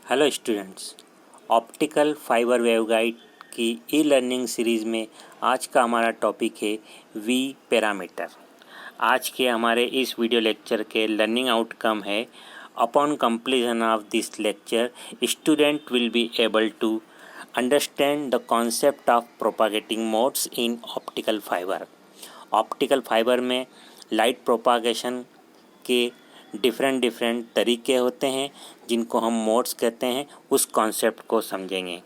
Hello students, optical fibre waveguide की e learning series में आज का हमारा टॉपिक है वी पैरामीटर। आज के हमारे इस वीडियो लेक्चर के लर्निंग आउटकम है upon completion of this lecture student will be able to understand the concept of propagating modes in optical fibre. Optical fibre में लाइट प्रोपागेशन के डिफरेंट तरीके होते हैं जिनको हम मोड्स कहते हैं। उस कॉन्सेप्ट को समझेंगे।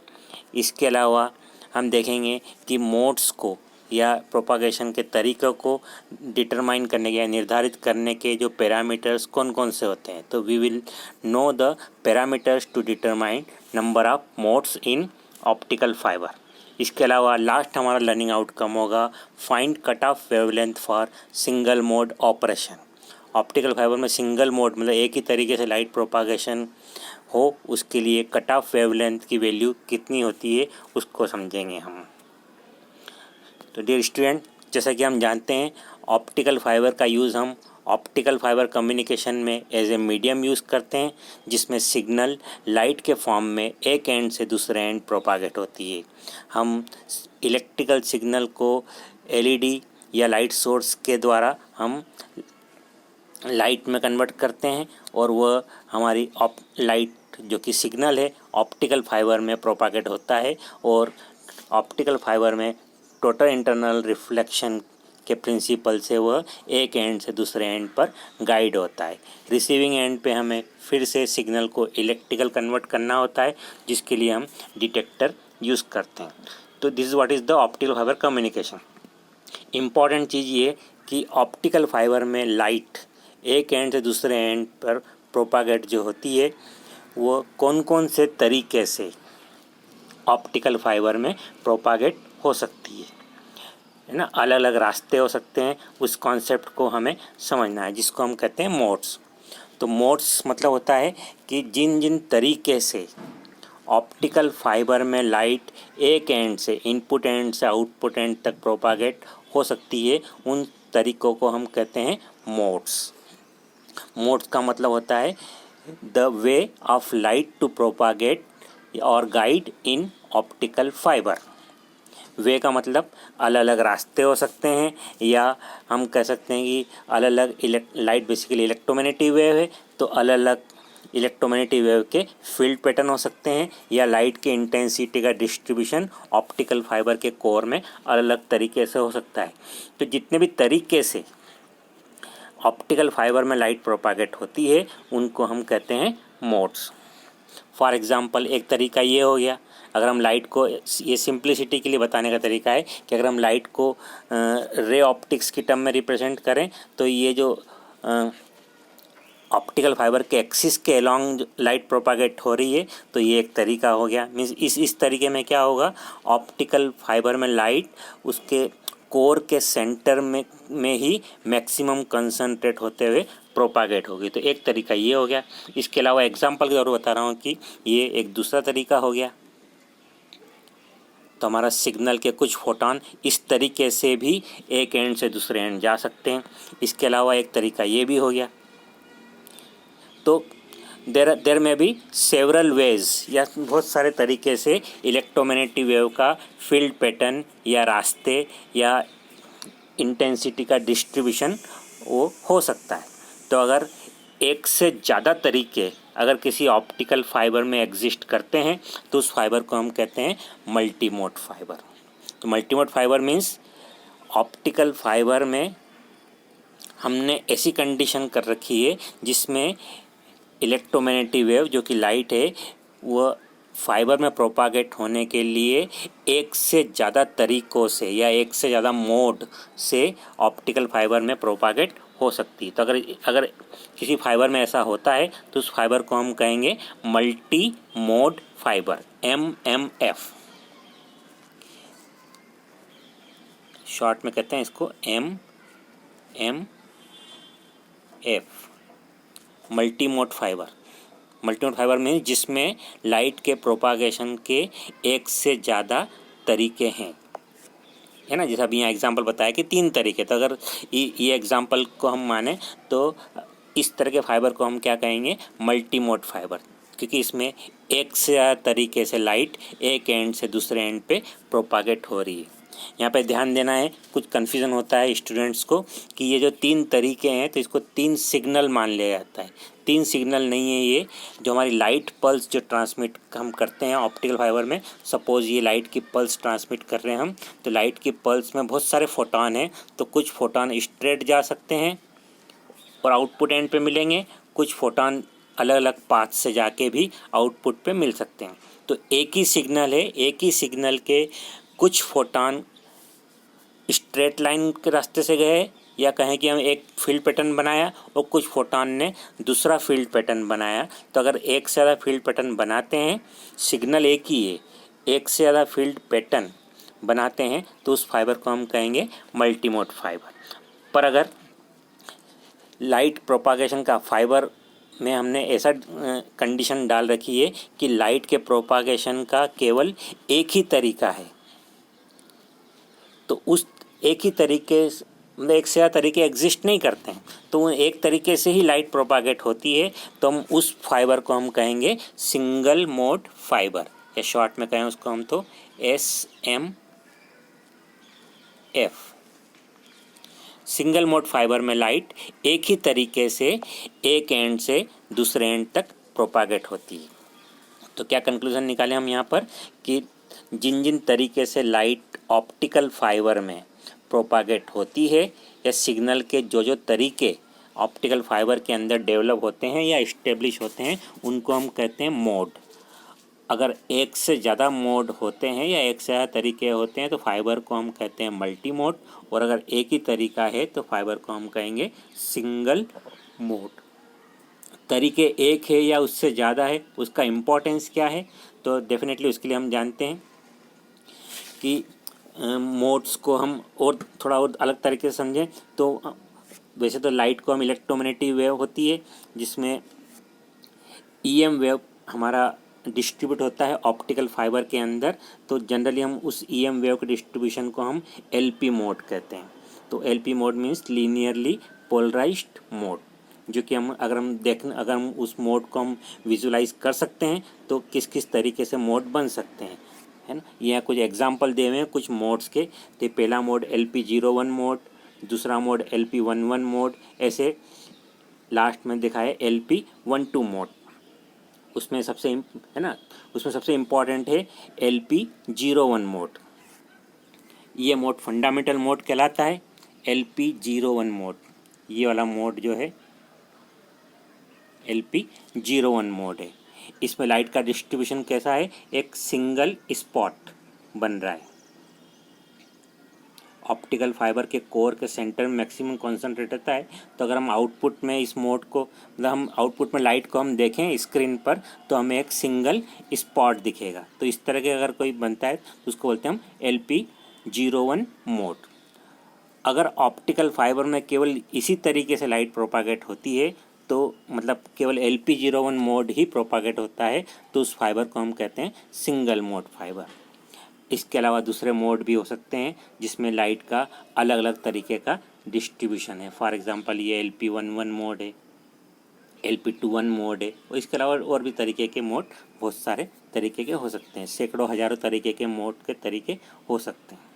इसके अलावा हम देखेंगे कि मोड्स को या प्रोपागेशन के तरीक़ों को डिटरमाइन करने के या निर्धारित करने के जो पैरामीटर्स कौन कौन से होते हैं। तो we will know the parameters to determine number of modes in optical fiber. इसके अलावा लास्ट हमारा लर्निंग आउटकम होगा find cut off wavelength for single mode operation. Optical fibre में सिंगल मोड मतलब एक ही तरीके से लाइट प्रोपागेशन हो, उसके लिए कट ऑफ वेवलेंथ की वैल्यू कितनी होती है उसको समझेंगे हम। तो डियर स्टूडेंट, जैसा कि हम जानते हैं ऑप्टिकल फाइबर का यूज़ हम ऑप्टिकल फाइबर कम्युनिकेशन में एज ए मीडियम यूज़ करते हैं, जिसमें सिग्नल लाइट के फॉर्म में एक एंड से दूसरे एंड प्रोपागेट होती है। हम इलेक्ट्रिकल सिग्नल को एलईडी या लाइट सोर्स के द्वारा हम लाइट में कन्वर्ट करते हैं और वह हमारी लाइट जो कि सिग्नल है ऑप्टिकल फाइबर में प्रोपागेट होता है। और ऑप्टिकल फाइबर में टोटल इंटरनल रिफ्लेक्शन के प्रिंसिपल से वह एक एंड से दूसरे एंड पर गाइड होता है। रिसीविंग एंड पे हमें फिर से सिग्नल को इलेक्ट्रिकल कन्वर्ट करना होता है, जिसके लिए हम डिटेक्टर यूज़ करते हैं। तो this is what is the optical fibre communication. Important चीज़ ये कि ऑप्टिकल फाइबर में लाइट एक एंड से दूसरे एंड पर प्रोपागेट जो होती है वो कौन कौन से तरीके से ऑप्टिकल फाइबर में प्रोपागेट हो सकती है ना। अलग अलग रास्ते हो सकते हैं। उस कॉन्सेप्ट को हमें समझना है, जिसको हम कहते हैं मोड्स। तो मोड्स मतलब होता है कि जिन जिन तरीके से ऑप्टिकल फाइबर में लाइट एक एंड से इनपुट एंड से आउटपुट एंड तक प्रोपागेट हो सकती है, उन तरीक़ों को हम कहते हैं मोड्स। मोड्स का मतलब होता है the way of light to propagate और guide in optical fiber. Way का मतलब अलग अलग रास्ते हो सकते हैं, या हम कह सकते हैं कि अलग अलग लाइट बेसिकली इलेक्ट्रोमैग्नेटिक वेव है, तो अलग अलग इलेक्ट्रोमैग्नेटिक वेव के फील्ड पैटर्न हो सकते हैं, या लाइट के इंटेंसिटी का डिस्ट्रीब्यूशन ऑप्टिकल फाइबर के कोर में अलग अलग तरीके से हो सकता है। तो जितने भी तरीके से ऑप्टिकल फाइबर में लाइट प्रोपागेट होती है उनको हम कहते हैं मोड्स। फॉर एग्ज़ाम्पल एक तरीका ये हो गया, अगर हम लाइट को, ये सिंप्लिसिटी के लिए बताने का तरीका है कि अगर हम लाइट को रे ऑप्टिक्स की टर्म में रिप्रेजेंट करें, तो ये जो ऑप्टिकल फाइबर के एक्सिस के अलॉन्ग लाइट प्रोपागेट हो रही है, तो ये एक तरीका हो गया। मीन्स इस तरीके में क्या होगा, ऑप्टिकल फाइबर में लाइट उसके कोर के सेंटर में ही मैक्सिमम कंसंट्रेट होते हुए प्रोपागेट होगी। तो एक तरीका ये हो गया। इसके अलावा एग्जांपल के तौर पर बता रहा हूँ कि ये एक दूसरा तरीका हो गया। तो हमारा सिग्नल के कुछ फोटॉन इस तरीके से भी एक एंड से दूसरे एंड जा सकते हैं। इसके अलावा एक तरीका ये भी हो गया। तो देर में भी सेवरल वेज या बहुत सारे तरीके से इलेक्ट्रोमैग्नेटिक वेव का फील्ड पैटर्न या रास्ते या इंटेंसिटी का डिस्ट्रीब्यूशन वो हो सकता है। तो अगर एक से ज़्यादा तरीके अगर किसी ऑप्टिकल फाइबर में एग्जिस्ट करते हैं तो उस फाइबर को हम कहते हैं मल्टी मोड फाइबर। तो multi mode fibre means optical fibre में हमने ऐसी कंडीशन कर रखी है जिसमें इलेक्ट्रोमैग्नेटिक वेव जो कि लाइट है वह फाइबर में प्रोपागेट होने के लिए एक से ज़्यादा तरीक़ों से या एक से ज़्यादा मोड से ऑप्टिकल फाइबर में प्रोपागेट हो सकती है। तो अगर किसी फाइबर में ऐसा होता है तो उस फाइबर को हम कहेंगे multi mode fibre, MMF। Short में कहते हैं इसको MMF, multi mode fibre. Multi mode fibre में जिसमें लाइट के प्रोपागेशन के एक से ज़्यादा तरीके हैं, है ना। जैसा अभी यहाँ एग्जांपल बताया कि 3 तरीके। तो अगर ये एग्जांपल को हम माने तो इस तरह के फाइबर को हम क्या कहेंगे, मल्टी मोड फाइबर। क्योंकि इसमें एक से ज़्यादा तरीके से लाइट एक एंड से दूसरे एंड पे प्रोपागेट हो रही है। यहाँ पे ध्यान देना है, कुछ कन्फ्यूज़न होता है स्टूडेंट्स को कि ये जो 3 तरीके हैं तो इसको 3 सिग्नल मान लिया जाता है। 3 सिग्नल नहीं है ये, जो हमारी लाइट पल्स जो ट्रांसमिट हम करते हैं ऑप्टिकल फाइबर में। सपोज़ ये लाइट की पल्स ट्रांसमिट कर रहे हैं हम, तो लाइट की पल्स में बहुत सारे फोटॉन हैं, तो कुछ फोटॉन स्ट्रेट जा सकते हैं और आउटपुट एंड पे मिलेंगे, कुछ फोटॉन अलग अलग पाथ से जाके भी आउटपुट पे मिल सकते हैं। तो एक ही सिग्नल है, एक ही सिग्नल के कुछ फोटॉन स्ट्रेट लाइन के रास्ते से गए, या कहें कि हम एक फील्ड पैटर्न बनाया और कुछ फोटॉन ने दूसरा फील्ड पैटर्न बनाया। तो अगर एक से ज़्यादा फील्ड पैटर्न बनाते हैं, सिग्नल एक ही है, एक से ज़्यादा फील्ड पैटर्न बनाते हैं, तो उस फाइबर को हम कहेंगे मल्टीमोड फाइबर। पर अगर लाइट प्रोपागेशन का फाइबर में हमने ऐसा कंडीशन डाल रखी है कि लाइट के प्रोपागेशन का केवल एक ही तरीका है, तो उस एक ही तरीके मतलब एक से ज़्यादा तरीके एग्जिस्ट नहीं करते हैं, तो एक तरीके से ही लाइट प्रोपागेट होती है, तो हम उस फाइबर को हम कहेंगे सिंगल मोड फाइबर, या शॉर्ट में कहें उसको हम तो SMF। सिंगल मोड फाइबर में लाइट एक ही तरीके से एक एंड से दूसरे एंड तक प्रोपागेट होती है। तो क्या कंक्लूजन निकालें हम यहाँ पर कि जिन जिन तरीके से लाइट ऑप्टिकल फाइबर में प्रोपागेट होती है, या सिग्नल के जो जो तरीके ऑप्टिकल फाइबर के अंदर डेवलप होते हैं या इस्टेब्लिश होते हैं, उनको हम कहते हैं मोड। अगर एक से ज़्यादा मोड होते हैं या एक से ज़्यादा तरीके होते हैं तो फाइबर को हम कहते हैं मल्टी मोड, और अगर एक ही तरीका है तो फाइबर को हम कहेंगे सिंगल मोड। तरीके एक है या उससे ज़्यादा है, उसका इम्पोर्टेंस क्या है, तो डेफिनेटली उसके लिए हम जानते हैं कि मोड्स को हम और थोड़ा और अलग तरीके से समझें तो वैसे तो लाइट को हम इलेक्ट्रोमैग्नेटिक वेव होती है, जिसमें EM वेव हमारा डिस्ट्रीब्यूट होता है ऑप्टिकल फाइबर के अंदर, तो जनरली हम उस EM वेव के डिस्ट्रीब्यूशन को हम LP मोड कहते हैं। तो LP mode means linearly polarized mode, जो कि हम अगर हम उस मोड को हम विजुलाइज कर सकते हैं तो किस किस तरीके से मोड बन सकते हैं, है ना। यहाँ कुछ एग्जांपल दिए हुए हैं कुछ मोड्स के। तो पहला मोड LP01 मोड, दूसरा मोड LP11 मोड, ऐसे लास्ट में दिखा है LP12 मोड। उसमें सबसे इम्पॉर्टेंट है LP01 मोड। ये मोड फंडामेंटल मोड कहलाता है, LP01 मोड। ये वाला मोड जो है LP01 मोड है। इसमें लाइट का डिस्ट्रीब्यूशन कैसा है, एक सिंगल स्पॉट बन रहा है। ऑप्टिकल फाइबर के कोर के सेंटर में मैक्सिमम कॉन्सेंट्रेट रहता है। तो अगर हम आउटपुट में इस मोड को मतलब हम आउटपुट में लाइट को हम देखें स्क्रीन पर तो हमें एक सिंगल स्पॉट दिखेगा। तो इस तरह के अगर कोई बनता है तो उसको बोलते हैं हम LP01 मोड। अगर ऑप्टिकल फाइबर में केवल इसी तरीके से लाइट प्रोपागेट होती है, तो मतलब केवल LP01 मोड ही प्रोपागेट होता है, तो उस फाइबर को हम कहते हैं सिंगल मोड फाइबर। इसके अलावा दूसरे मोड भी हो सकते हैं जिसमें लाइट का अलग अलग तरीके का डिस्ट्रीब्यूशन है। फॉर एग्जांपल ये LP11 मोड है, LP21 मोड है, और इसके अलावा और भी तरीके के मोड बहुत सारे तरीके के हो सकते हैं। सैकड़ों हज़ारों तरीके के मोड के तरीके हो सकते हैं।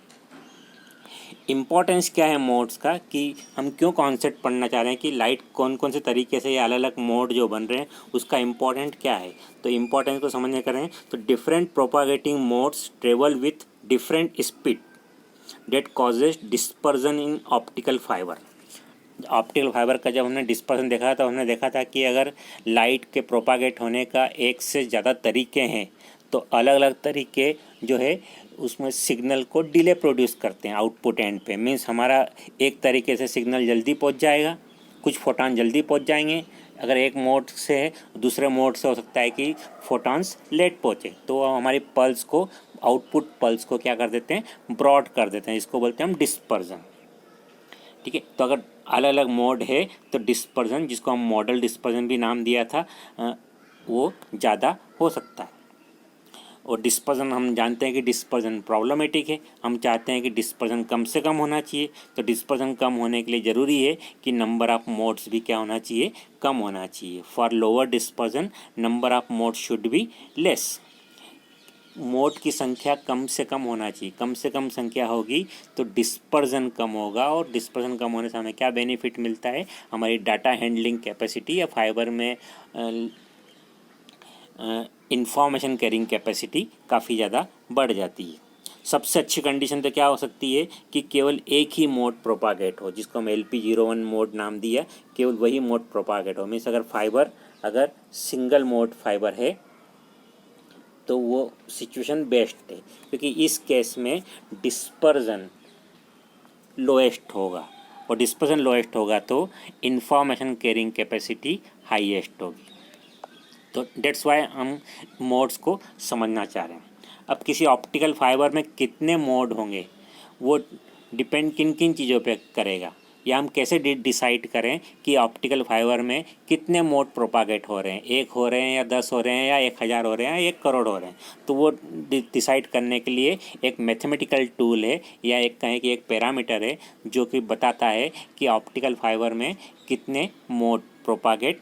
इम्पॉर्टेंस क्या है मोड्स का, कि हम क्यों कॉन्सेप्ट पढ़ना चाह रहे हैं कि लाइट कौन कौन से तरीके से या अलग अलग मोड जो बन रहे हैं उसका इम्पॉर्टेंट क्या है। तो इम्पॉर्टेंस को समझने करें तो different propagating modes travel with different speed that causes dispersion in optical fibre. Optical fibre का जब हमने डिस्पर्जन देखा था, हमने देखा था कि अगर लाइट के प्रोपागेट होने का एक से ज़्यादा तरीके हैं तो अलग अलग तरीके जो है उसमें सिग्नल को डिले प्रोड्यूस करते हैं आउटपुट एंड पे। मीन्स हमारा एक तरीके से सिग्नल जल्दी पहुंच जाएगा, कुछ फोटॉन जल्दी पहुंच जाएंगे। अगर एक मोड से है दूसरे मोड से हो सकता है कि फोटॉन्स लेट पहुंचे, तो हमारी पल्स को आउटपुट पल्स को क्या कर देते हैं, ब्रॉड कर देते हैं। इसको बोलते हैं हम डिस्पर्जन। ठीक है, तो अगर अलग अलग मोड है तो डिस्पर्जन, जिसको हम मॉडल डिस्पर्जन भी नाम दिया था, वो ज़्यादा हो सकता है। और डिस्पर्जन हम जानते हैं कि डिस्पर्जन प्रॉब्लमेटिक है, हम चाहते हैं कि डिस्पर्जन कम से कम होना चाहिए। तो डिस्पर्जन कम होने के लिए ज़रूरी है कि नंबर ऑफ मोड्स भी क्या होना चाहिए, कम होना चाहिए। For lower dispersion number of modes should be less. Mode की संख्या कम से कम होना चाहिए, कम से कम संख्या होगी तो डिस्पर्जन कम होगा, और डिस्पर्जन कम होने से हमें क्या बेनिफिट मिलता है, हमारी डाटा हैंडलिंग कैपेसिटी या फाइबर में इंफॉर्मेशन कैरिंग कैपेसिटी काफ़ी ज़्यादा बढ़ जाती है। सबसे अच्छी कंडीशन तो क्या हो सकती है कि केवल एक ही मोड प्रोपागेट हो, जिसको हम LP01 मोड नाम दिया, केवल वही मोड प्रोपागेट हो। मीन्स अगर सिंगल मोड फाइबर है तो वो सिचुएशन बेस्ट है, क्योंकि इस केस में डिस्पर्जन लोएस्ट होगा, और डिस्पर्जन लोएस्ट होगा तो इंफॉर्मेशन कैरिंग कैपेसिटी हाईएस्ट होगी। तो डेट्स वाई हम मोड्स को समझना चाह रहे हैं। अब किसी ऑप्टिकल फाइबर में कितने मोड होंगे वो डिपेंड किन किन चीज़ों पे करेगा, या हम कैसे डिसाइड करें कि ऑप्टिकल फाइबर में कितने मोड प्रोपागेट हो रहे हैं, 1 हो रहे हैं या 10 हो रहे हैं या 1000 हो रहे हैं या 1 करोड़ हो रहे हैं। तो वो डिसाइड करने के लिए एक मैथमेटिकल टूल है, या एक कहें कि एक पैरामीटर है जो कि बताता है कि ऑप्टिकल फाइबर में कितने मोड प्रोपागेट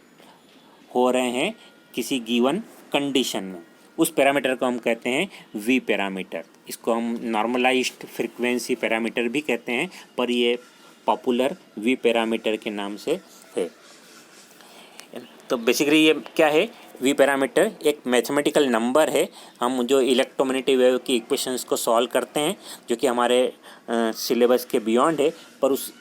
हो रहे हैं किसी गिवन कंडीशन में। उस पैरामीटर को हम कहते हैं वी पैरामीटर। इसको हम नॉर्मलाइज्ड फ्रीक्वेंसी पैरामीटर भी कहते हैं, पर ये पॉपुलर वी पैरामीटर के नाम से है। तो बेसिकली ये क्या है, वी पैरामीटर एक मैथमेटिकल नंबर है। हम जो इलेक्ट्रोमैग्नेटिक वेव की इक्वेशंस को सॉल्व करते हैं, जो कि हमारे सिलेबस के बियॉन्ड है, पर उस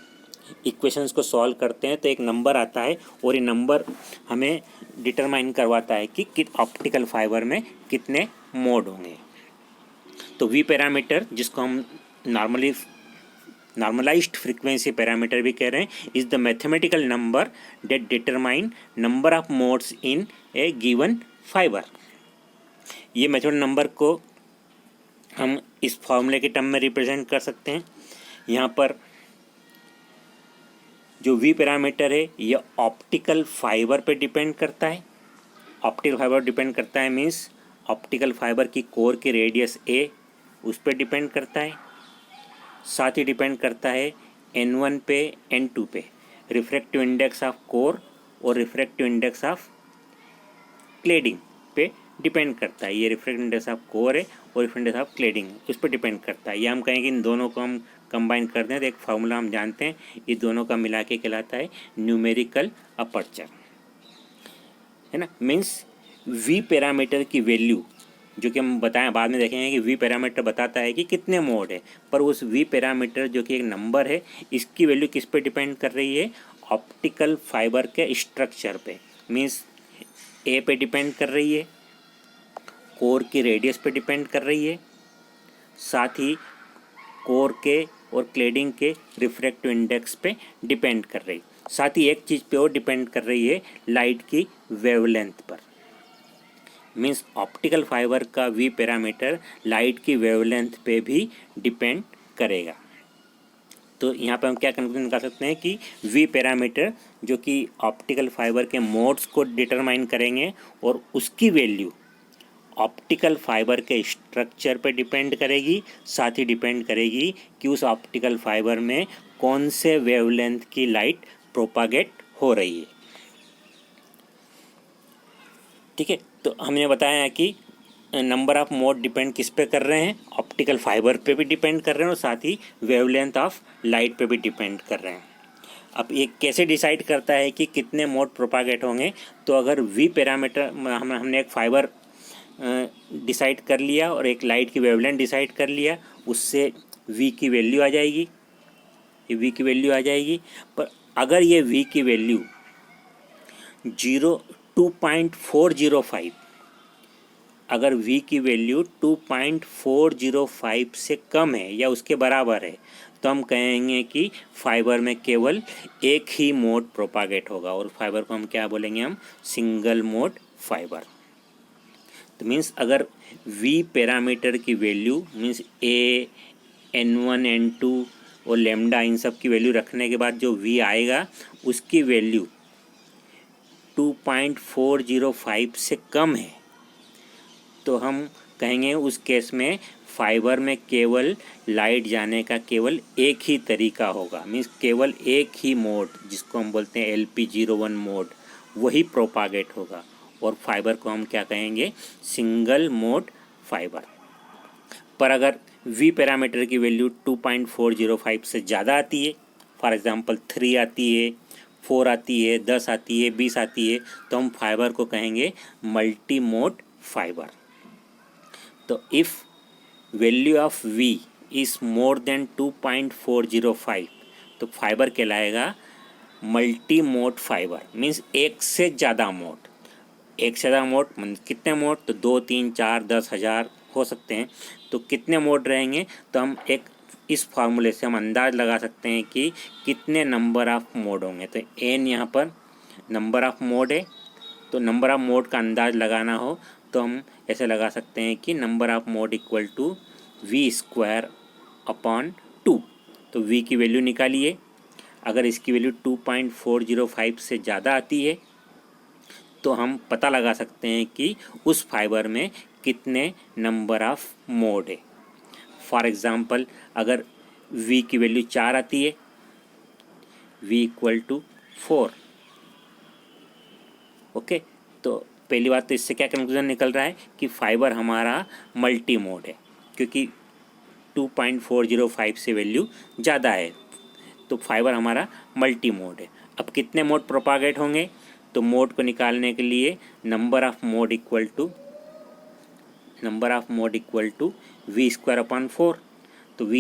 इक्वेशंस को सॉल्व करते हैं तो एक नंबर आता है, और ये नंबर हमें डिटरमाइन करवाता है कि ऑप्टिकल फाइबर में कितने मोड होंगे। तो वी पैरामीटर, जिसको हम नॉर्मलाइज्ड फ्रीक्वेंसी पैरामीटर भी कह रहे हैं, is the mathematical number that determine number of modes in a given fiber. ये मैथमेटिकल नंबर को हम इस फॉर्मूले के टर्म में रिप्रेजेंट कर सकते हैं। यहाँ पर जो वी पैरामीटर है ये ऑप्टिकल फाइबर पे डिपेंड करता है। ऑप्टिकल फाइबर डिपेंड करता है मीन्स ऑप्टिकल फाइबर की कोर की रेडियस a उस पर डिपेंड करता है। साथ ही डिपेंड करता है N1 पे N2 पे, रिफ्रैक्टिव इंडेक्स ऑफ कोर और रिफ्रैक्टिव इंडेक्स ऑफ क्लेडिंग पे डिपेंड करता है। ये रिफ्रैक्टिव इंडेक्स ऑफ कोर है और रिफ्रैक्टिव इंडेक्स ऑफ क्लेडिंग उस पर डिपेंड करता है। ये हम कहेंगे इन दोनों को हम कंबाइन करते हैं तो एक फार्मूला हम जानते हैं, ये दोनों का मिला के कहलाता है न्यूमेरिकल अपर्चर, है ना। मीन्स वी पैरामीटर की वैल्यू जो कि हम बताएं बाद में देखेंगे कि वी पैरामीटर बताता है कि कितने मोड है, पर उस वी पैरामीटर जो कि एक नंबर है, इसकी वैल्यू किस पे डिपेंड कर रही है, ऑप्टिकल फाइबर के स्ट्रक्चर पे। मीन्स ए पे डिपेंड कर रही है, कोर की रेडियस पे डिपेंड कर रही है, साथ ही कोर के और क्लेडिंग के रिफ्रैक्टिव इंडेक्स पे डिपेंड कर रही है। साथ ही एक चीज़ पे और डिपेंड कर रही है, लाइट की वेवलेंथ पर। मीन्स ऑप्टिकल फाइबर का वी पैरामीटर लाइट की वेवलेंथ पे भी डिपेंड करेगा। तो यहाँ पे हम क्या कंक्लूजन निकाल सकते हैं कि वी पैरामीटर जो कि ऑप्टिकल फाइबर के मोड्स को डिटरमाइन करेंगे और उसकी वैल्यू ऑप्टिकल फाइबर के स्ट्रक्चर पे डिपेंड करेगी, साथ ही डिपेंड करेगी कि उस ऑप्टिकल फाइबर में कौन से वेवलेंथ की लाइट प्रोपागेट हो रही है। ठीक है, तो हमने बताया है कि नंबर ऑफ मोड डिपेंड किस पे कर रहे हैं, ऑप्टिकल फाइबर पे भी डिपेंड कर रहे हैं और साथ ही वेवलेंथ ऑफ लाइट पे भी डिपेंड कर रहे हैं। अब ये कैसे डिसाइड करता है कि कितने मोड प्रोपागेट होंगे, तो अगर वी पैरामीटर हमने एक फाइबर डिसाइड कर लिया और एक लाइट की वेवलेंथ डिसाइड कर लिया, उससे वी की वैल्यू आ जाएगी, ये वी की वैल्यू आ जाएगी। पर अगर ये वी की वैल्यू 2.405, अगर v की वैल्यू 2.405 से कम है या उसके बराबर है, तो हम कहेंगे कि फाइबर में केवल एक ही मोड प्रोपागेट होगा, और फाइबर को हम क्या बोलेंगे, हम सिंगल मोड फाइबर। तो मीन्स अगर v पैरामीटर की value means a, n1, n2 और लेमडा, इन सब की वैल्यू रखने के बाद जो v आएगा उसकी वैल्यू 2.405 से कम है, तो हम कहेंगे उस केस में फाइबर में केवल लाइट जाने का केवल एक ही तरीका होगा, मीन्स केवल एक ही मोड जिसको हम बोलते हैं LP01 मोड, वही प्रोपागेट होगा। और फाइबर को हम क्या कहेंगे, सिंगल मोड फाइबर। पर अगर वी पैरामीटर की वैल्यू 2.405 से ज़्यादा आती है, फॉर एग्जांपल 3 आती है, 4 आती है, 10 आती है, 20 आती है, तो हम फाइबर को कहेंगे मल्टी मोड फाइबर। तो if value of V is more than 2.405 तो फाइबर कहलाएगा मल्टी मोड फाइबर, मीन्स एक से ज़्यादा मोड। एक से ज़्यादा मोड कितने मोड, तो 2, 3, 4, 10, 1000 हो सकते हैं। तो कितने मोड रहेंगे, तो हम एक इस फार्मूले से हम अंदाज़ लगा सकते हैं कि कितने नंबर ऑफ़ मोड होंगे। तो n यहाँ पर नंबर ऑफ़ मोड है, तो नंबर ऑफ़ मोड का अंदाज़ लगाना हो तो हम ऐसे लगा सकते हैं कि number of mode equal to v² upon 2। तो v की वैल्यू निकालिए, अगर इसकी वैल्यू 2.405 से ज़्यादा आती है तो हम पता लगा सकते हैं कि उस फाइबर में कितने नंबर ऑफ़ मोड है। फॉर एग्ज़ाम्पल अगर v की वैल्यू 4 आती है, v इक्वल टू 4, ओके। तो पहली बात तो इससे क्या कंक्लूजन निकल रहा है कि फाइबर हमारा मल्टी मोड है, क्योंकि 2.405 से वैल्यू ज़्यादा है, तो फाइबर हमारा मल्टी मोड है। अब कितने मोड प्रोपागेट होंगे, तो मोड को निकालने के लिए number of mode equal to v² upon 4। तो v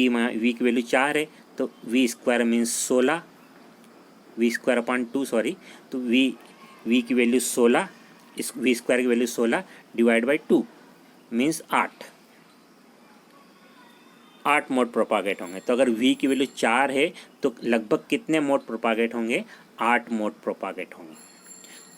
की वैल्यू 4 है, तो v² means 16, v² upon 2 sorry, तो v की वैल्यू 16, इस v² की value 16 divide by 2 means 8 mode propagate होंगे। तो अगर v की वैल्यू 4 है तो लगभग कितने मोड प्रोपागेट होंगे, 8 मोड प्रोपागेट होंगे।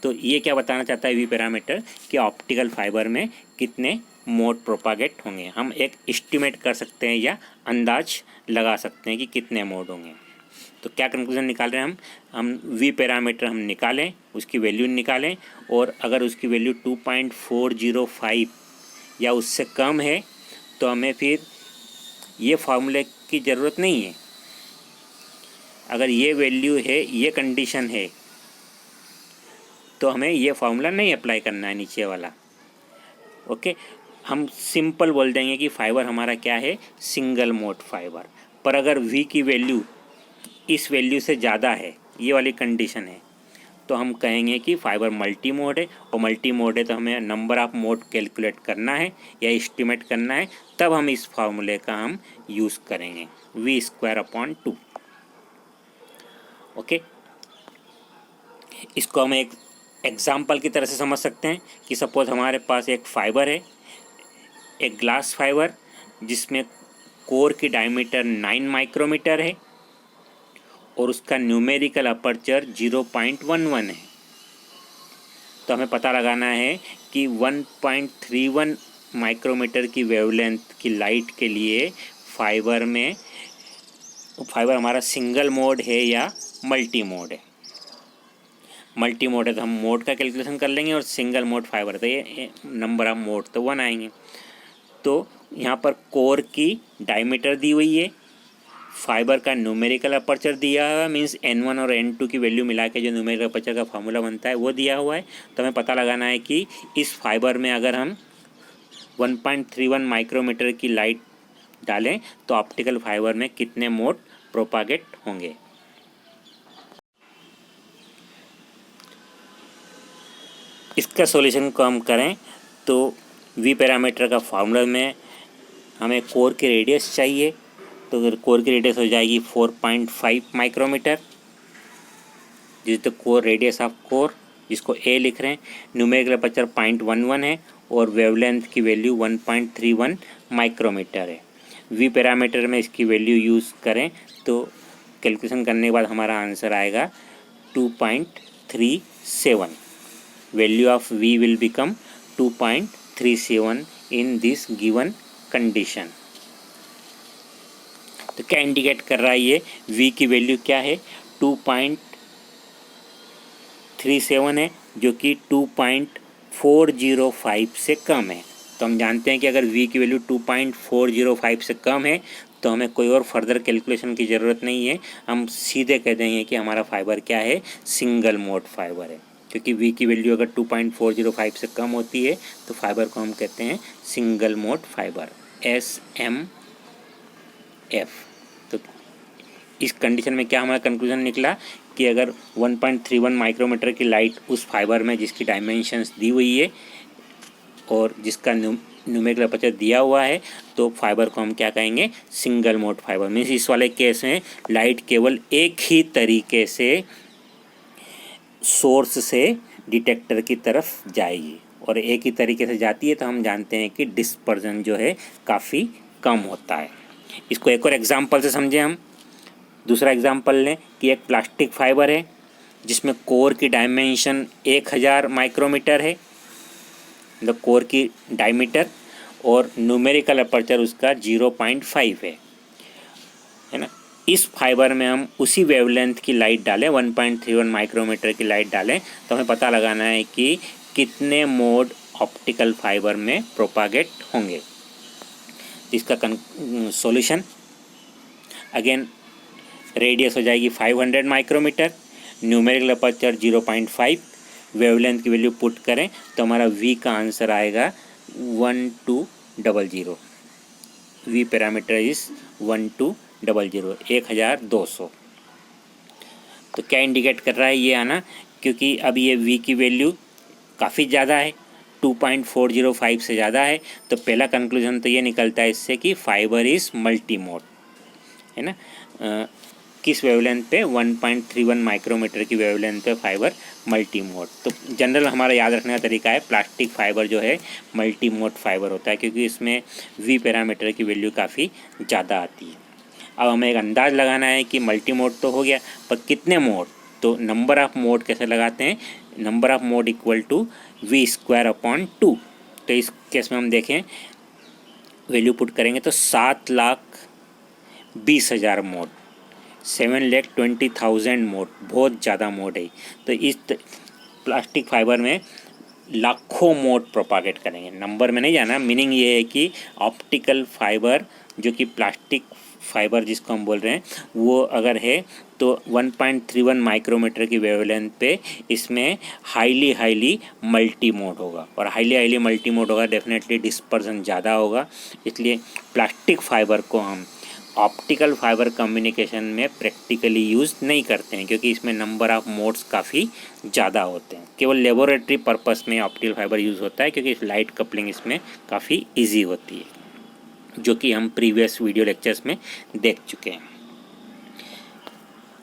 तो ये क्या बताना चाहता है वी पैरामीटर कि ऑप्टिकल फाइबर में कितने मोड प्रोपागेट होंगे। हम एक एस्टिमेट कर सकते हैं या अंदाज लगा सकते हैं कि कितने मोड होंगे। तो क्या कंक्लूजन निकाल रहे हैं हम वी पैरामीटर हम निकालें, उसकी वैल्यू निकालें, और अगर उसकी वैल्यू 2.405 या उससे कम है तो हमें फिर ये फार्मूले की ज़रूरत नहीं है। अगर ये वैल्यू है, ये कंडीशन है, तो हमें ये फार्मूला नहीं अप्लाई करना है नीचे वाला, ओके। हम सिंपल बोल देंगे कि फाइबर हमारा क्या है, सिंगल मोड फाइबर। पर अगर v की वैल्यू इस वैल्यू से ज़्यादा है, ये वाली कंडीशन है, तो हम कहेंगे कि फाइबर मल्टी मोड है। और मल्टी मोड है तो हमें नंबर ऑफ़ मोड कैलकुलेट करना है या एस्टिमेट करना है, तब हम इस फार्मूले का हम यूज़ करेंगे v² अपॉन 2, ओके। इसको हम एक एग्जाम्पल की तरह से समझ सकते हैं कि सपोज हमारे पास एक फाइबर है, एक ग्लास फाइबर जिसमें कोर की डायमीटर 9 माइक्रोमीटर है और उसका न्यूमेरिकल अपर्चर 0.11 है। तो हमें पता लगाना है कि 1.31 माइक्रोमीटर की वेवलेंथ की लाइट के लिए फाइबर हमारा सिंगल मोड है या मल्टी मोड है। मल्टी मोड है तो हम मोड का कैलकुलेशन कर लेंगे, और सिंगल मोड फाइबर तो ये नंबर ऑफ मोड तो 1 आएंगे। तो यहाँ पर कोर की डायमीटर दी हुई है, फाइबर का न्यूमेरिकल अपर्चर दिया हुआ है, मीन्स N1 और N2 की वैल्यू मिला के जो न्यूमेरिकल अपर्चर का फार्मूला बनता है वो दिया हुआ है। तो हमें पता लगाना है कि इस फाइबर में अगर हम 1.31 माइक्रोमीटर की लाइट डालें तो ऑप्टिकल फाइबर में कितने मोड प्रोपागेट होंगे। इसका सॉल्यूशन को हम करें तो वी पैरामीटर का फार्मूला में हमें कोर की रेडियस चाहिए, तो कोर की रेडियस हो जाएगी 4.5 माइक्रोमीटर, जिस the core radius of core, जिसको ए लिख रहे हैं। न्यूमेरिकल अपर्चर 0.11 है और वेवलेंथ की वैल्यू 1.31 माइक्रोमीटर है। वी पैरामीटर में इसकी वैल्यू यूज़ करें तो कैलकुलेशन करने के बाद हमारा आंसर आएगा 2.37। Value of v will become 2.37 in this given condition। तो क्या इंडिकेट कर रहा है ये, v की वैल्यू क्या है, 2.37 है, जो कि 2.405 से कम है। तो हम जानते हैं कि अगर V की वैल्यू 2.405 से कम है तो हमें कोई और फर्दर कैलकुलेशन की ज़रूरत नहीं है, हम सीधे कह देंगे कि हमारा फाइबर क्या है, सिंगल मोड फाइबर है। क्योंकि V की वैल्यू अगर 2.405 से कम होती है तो फाइबर को हम कहते हैं सिंगल मोड फाइबर, SMF। तो इस कंडीशन में क्या हमारा कंक्लूजन निकला कि अगर 1.31 माइक्रोमीटर की लाइट उस फाइबर में जिसकी डायमेंशंस दी हुई है और जिसका न्यूमेरिकल अपर्चर दिया हुआ है तो फाइबर को हम क्या कहेंगे, सिंगल मोड फाइबर। मीन्स इस वाले केस में लाइट केवल एक ही तरीके से सोर्स से डिटेक्टर की तरफ जाएगी और एक ही तरीके से जाती है तो हम जानते हैं कि डिस्पर्जन जो है काफ़ी कम होता है। इसको एक और एग्जांपल से समझें हम। दूसरा एग्जांपल लें कि एक प्लास्टिक फाइबर है जिसमें कोर की डायमेंशन 1000 माइक्रोमीटर है, मतलब कोर की डायमीटर, और न्यूमेरिकल अपर्चर उसका 0.5 है ना। इस फाइबर में हम उसी वेवलेंथ की लाइट डालें, 1.31 माइक्रोमीटर की लाइट डालें तो हमें पता लगाना है कि कितने मोड ऑप्टिकल फाइबर में प्रोपागेट होंगे। इसका सॉल्यूशन अगेन, रेडियस हो जाएगी 500 माइक्रोमीटर, न्यूमेरिकल अपर्चर 0.5, वेवलेंथ की वैल्यू पुट करें तो हमारा V का आंसर आएगा 1200। V parameter is 1200, 1200। तो क्या इंडिकेट कर रहा है ये आना, क्योंकि अब ये V की वैल्यू काफ़ी ज़्यादा है, 2.405 से ज़्यादा है, तो पहला कंक्लूजन तो ये निकलता है इससे कि फाइबर इज़ मल्टी मोड, है ना। किस वेवलेंथ पे, 1.31 माइक्रोमीटर की वेवलेंथ पे फाइबर मल्टी मोड। तो जनरल हमारा याद रखने का तरीका है, प्लास्टिक फाइबर जो है मल्टी मोड फाइबर होता है क्योंकि इसमें V पैरामीटर की वैल्यू काफ़ी ज़्यादा आती है। अब हमें एक अंदाज़ लगाना है कि मल्टी मोड तो हो गया, पर कितने मोड, तो नंबर ऑफ़ मोड कैसे लगाते हैं, number of mode equal to V²/2। तो इस केस में हम देखें वैल्यू पुट करेंगे तो 7,20,000 मोड, 7,20,000 मोड, बहुत ज़्यादा मोड है। तो इस प्लास्टिक फाइबर में लाखों मोड प्रोपागेट करेंगे, नंबर में नहीं जाना। मीनिंग ये है कि ऑप्टिकल फाइबर जो कि प्लास्टिक फाइबर जिसको हम बोल रहे हैं वो अगर है तो 1.31 माइक्रोमीटर की वेवलेंथ पे इसमें हाईली मल्टी मोड होगा, और हाईली मल्टी मोड होगा डेफिनेटली डिस्पर्सन ज़्यादा होगा। इसलिए प्लास्टिक फाइबर को हम ऑप्टिकल फाइबर कम्युनिकेशन में प्रैक्टिकली यूज़ नहीं करते हैं क्योंकि इसमें नंबर ऑफ़ मोड्स काफ़ी ज़्यादा होते हैं। केवल लेबोरेटरी पर्पस में ऑप्टिकल फाइबर यूज़ होता है क्योंकि लाइट कपलिंग इसमें काफ़ी इजी होती है, जो कि हम प्रीवियस वीडियो लेक्चर्स में देख चुके हैं।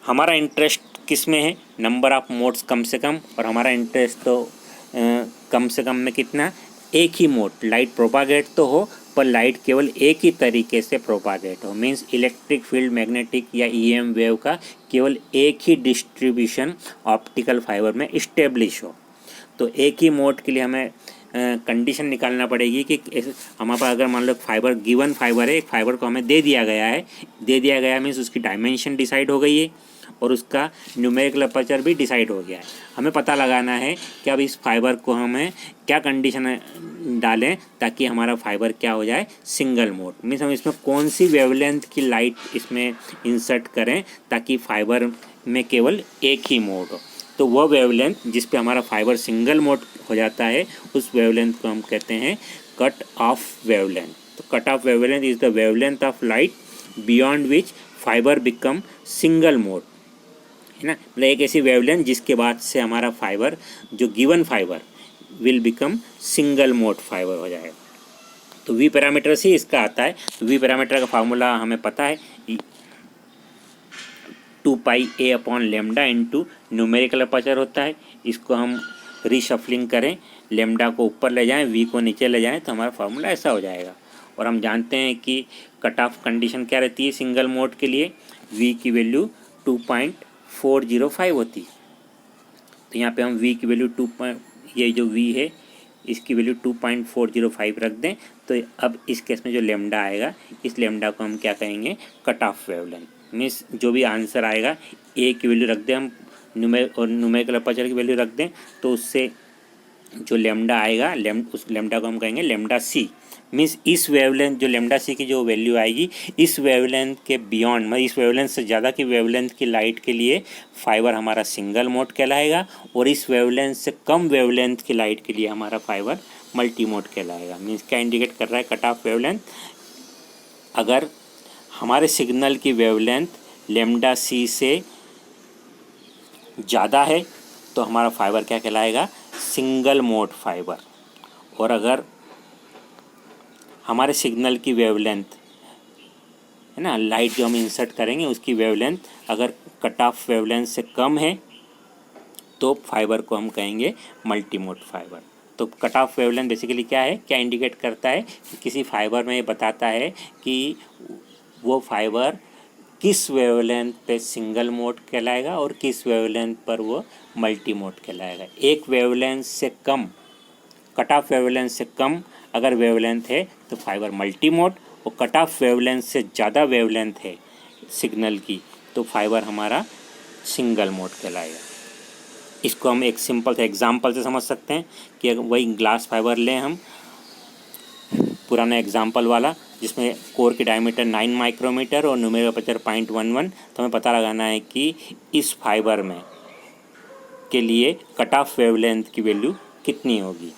हमारा इंटरेस्ट किस में है, नंबर ऑफ़ मोड्स कम से कम, और हमारा इंटरेस्ट तो कम से कम में कितना, एक ही मोड लाइट प्रोपागेट तो हो पर लाइट केवल एक ही तरीके से प्रोपागेट हो। मींस इलेक्ट्रिक फील्ड, मैग्नेटिक या EM वेव का केवल एक ही डिस्ट्रीब्यूशन ऑप्टिकल फाइबर में इस्टेब्लिश हो। तो एक ही मोड के लिए हमें कंडीशन निकालना पड़ेगी कि हमारे पास अगर मान लो फाइबर, गिवन फाइबर है, एक फाइबर को हमें दे दिया गया मीन्स उसकी डायमेंशन डिसाइड हो गई है और उसका न्यूमेरिकल अपर्चर भी डिसाइड हो गया है। हमें पता लगाना है कि अब इस फाइबर को हमें क्या कंडीशन डालें ताकि हमारा फाइबर क्या हो जाए, सिंगल मोड। मीन्स हम इसमें कौन सी वेवलेंथ की लाइट इसमें इंसर्ट करें ताकि फाइबर में केवल एक ही मोड हो। तो वह वेवलेंथ जिस पे हमारा फाइबर सिंगल मोड हो जाता है उस वेवलेंथ को हम कहते हैं कट ऑफ वेवलेंथ। तो cut off wavelength is the wavelength of light beyond which fibre become single mode, है ना। मतलब एक ऐसी वेवलेंथ जिसके बाद से हमारा फाइबर, जो given fibre, will become single mode fibre हो जाएगा। तो V पैरामीटर से इसका आता है। तो V पैरामीटर का फार्मूला हमें पता है, 2πa/λ इंटू न्यूमेरिकल अपर्चर होता है। इसको हम रीशफलिंग करें, लेमडा को ऊपर ले जाएं, V को नीचे ले जाएं तो हमारा फार्मूला ऐसा हो जाएगा। और हम जानते हैं कि कट ऑफ कंडीशन क्या रहती है सिंगल मोड के लिए, V की वैल्यू 2.405 होती है। तो यहाँ पे हम V की वैल्यू ये जो V है इसकी वैल्यू 2.405 रख दें। तो अब इस केस में जो लेमडा आएगा, इस लेमडा को हम क्या कहेंगे, कट ऑफ वेवलेंथ। मीन्स जो भी आंसर आएगा A की वैल्यू रख दें हम, न्यूमेरिकल अपर्चर की वैल्यू रख दें तो उससे जो लेमडा आएगा उस लेमडा को हम कहेंगे लेमडा सी। मीन्स इस वेवलेंथ जो लेमडा सी की जो वैल्यू आएगी इस वेवलेंथ के बियॉन्ड, मतलब इस वेवलेंथ से ज़्यादा की वेवलेंथ की लाइट के लिए फाइबर हमारा सिंगल मोड कहलाएगा, और इस वेवलेंथ से कम वेवलेंथ की लाइट के लिए हमारा फाइबर मल्टी मोड कहलाएगा। मीन्स क्या इंडिकेट कर रहा है? Cut off wavelength. अगर हमारे सिग्नल की वेवलेंथ लेमडा सी से ज़्यादा है तो हमारा फाइबर क्या कहलाएगा? Single mode fibre. और अगर हमारे सिग्नल की वेवलेंथ है ना, लाइट जो हम इंसर्ट करेंगे उसकी वेवलेंथ अगर कट ऑफ वेवलेंथ से कम है तो फाइबर को हम कहेंगे मल्टी मोड फाइबर। तो कट ऑफ वेवलेंथ बेसिकली क्या है, क्या इंडिकेट करता है कि किसी फाइबर में ये बताता है कि वो फाइबर किस वेवलेंथ पे सिंगल मोड कहलाएगा और किस वेवलेंथ पर वो मल्टी मोड कहलाएगा। एक वेवलेंथ से कम, कट ऑफ वेवलेंथ से कम अगर वेवलेंथ है तो फाइबर मल्टी मोड, और कट ऑफ वेवलेंथ से ज़्यादा वेवलेंथ है सिग्नल की तो फाइबर हमारा सिंगल मोड कहलाएगा। इसको हम एक सिंपल से एग्जांपल से समझ सकते हैं कि अगर वही ग्लास फाइबर लें हम, पुराना एग्जांपल वाला, जिसमें कोर की डायमीटर 9 माइक्रोमीटर और न्यूमेरिकल अपर्चर 0.11, तो हमें पता लगाना है कि इस फाइबर में के लिए कट ऑफ वेवलेंथ की वैल्यू कितनी होगी।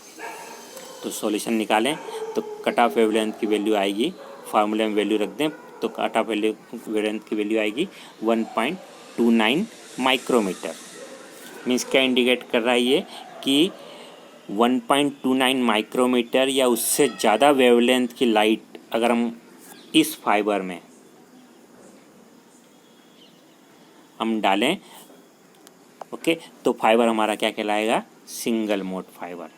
तो सॉल्यूशन निकालें तो कट ऑफ वेवलेंथ की वैल्यू आएगी, फार्मूले में वैल्यू रख दें तो कट ऑफ वेवलेंथ की वैल्यू आएगी 1.29 माइक्रोमीटर। मीन्स क्या इंडिकेट कर रहा है ये कि 1.29 माइक्रोमीटर या उससे ज़्यादा वेवलेंथ की लाइट अगर हम इस फाइबर में हम डालें, ओके, तो फाइबर हमारा क्या कहलाएगा? सिंगल मोड फाइबर,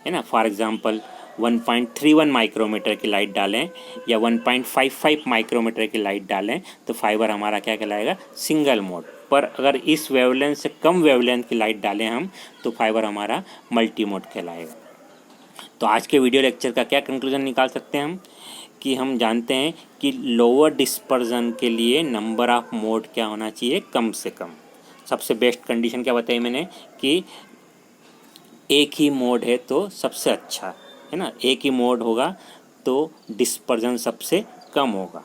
है ना। फॉर एग्जांपल 1.31 माइक्रोमीटर की लाइट डालें या 1.55 माइक्रोमीटर की लाइट डालें तो फाइबर हमारा क्या कहलाएगा? Single mode. पर अगर इस वेवलेंथ से कम वेवलेंथ की लाइट डालें हम तो फाइबर हमारा मल्टी मोड कहलाएगा। तो आज के वीडियो लेक्चर का क्या कंक्लूजन निकाल सकते हैं हम कि हम जानते हैं कि लोअर डिस्पर्जन के लिए नंबर ऑफ मोड क्या होना चाहिए? कम से कम। सबसे बेस्ट कंडीशन क्या बताई मैंने कि एक ही मोड है तो सबसे अच्छा, है ना। एक ही मोड होगा तो डिस्पर्जन सबसे कम होगा।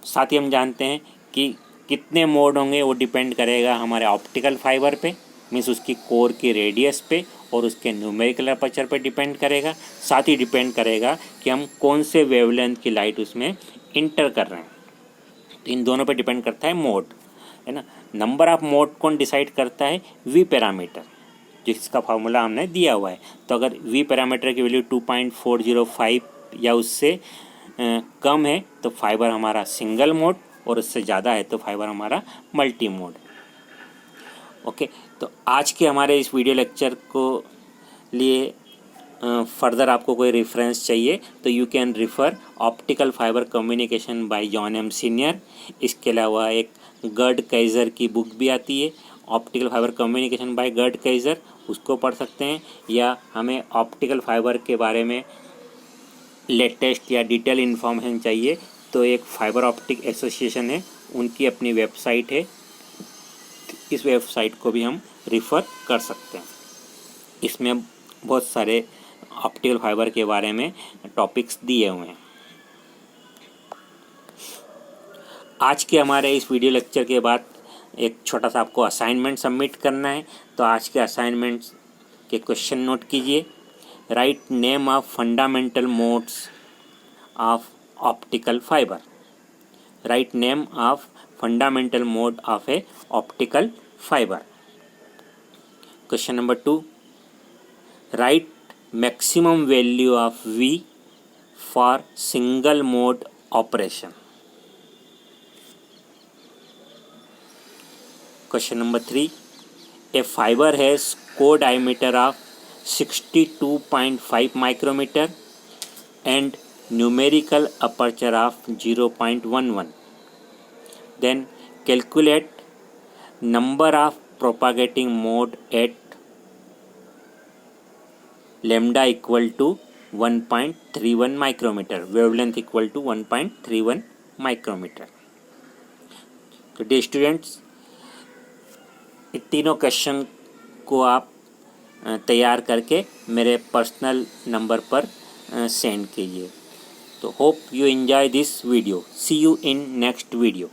साथ ही हम जानते हैं कि कितने मोड होंगे वो डिपेंड करेगा हमारे ऑप्टिकल फाइबर पे, मीन्स उसकी कोर की रेडियस पे और उसके न्यूमेरिकल अपर्चर पे डिपेंड करेगा। साथ ही डिपेंड करेगा कि हम कौन से वेवलेंथ की लाइट उसमें इंटर कर रहे हैं। तो इन दोनों पे डिपेंड करता है मोड, है ना। नंबर ऑफ मोड कौन डिसाइड करता है? वी पैरामीटर, जिसका फार्मूला हमने दिया हुआ है। तो अगर वी पैरामीटर की वैल्यू 2.405 या उससे कम है तो फाइबर हमारा सिंगल मोड, और उससे ज़्यादा है तो फाइबर हमारा मल्टी मोड। ओके, तो आज के हमारे इस वीडियो लेक्चर को लिए फर्दर आपको कोई रेफरेंस चाहिए तो you can refer optical fibre communication by John M Senior. इसके अलावा एक गर्ड काइज़र की बुक भी आती है, optical fibre communication by Gerd Keiser, उसको पढ़ सकते हैं। या हमें ऑप्टिकल फाइबर के बारे में लेटेस्ट या डिटेल इन्फॉर्मेशन चाहिए तो एक फाइबर ऑप्टिक एसोसिएशन है, उनकी अपनी वेबसाइट है, इस वेबसाइट को भी हम रिफ़र कर सकते हैं। इसमें बहुत सारे ऑप्टिकल फाइबर के बारे में टॉपिक्स दिए हुए हैं। आज के हमारे इस वीडियो लेक्चर के बाद एक छोटा सा आपको असाइनमेंट सबमिट करना है। तो आज के असाइनमेंट के क्वेश्चन नोट कीजिए। Write name of fundamental modes of optical fibre. Write name of fundamental mode of A optical fibre. Question number 2, right maximum value of V for single mode operation. Question number 3, a fiber has core diameter of 62.5 micrometer and numerical aperture of 0.11. Then calculate number of propagating mode at lambda equal to 1.31 micrometer, wavelength equal to 1.31 micrometer. तो dear students, इन तीनों question को आप तैयार करके मेरे personal number पर send कीजिए। तो hope you enjoy this video. See you in next video.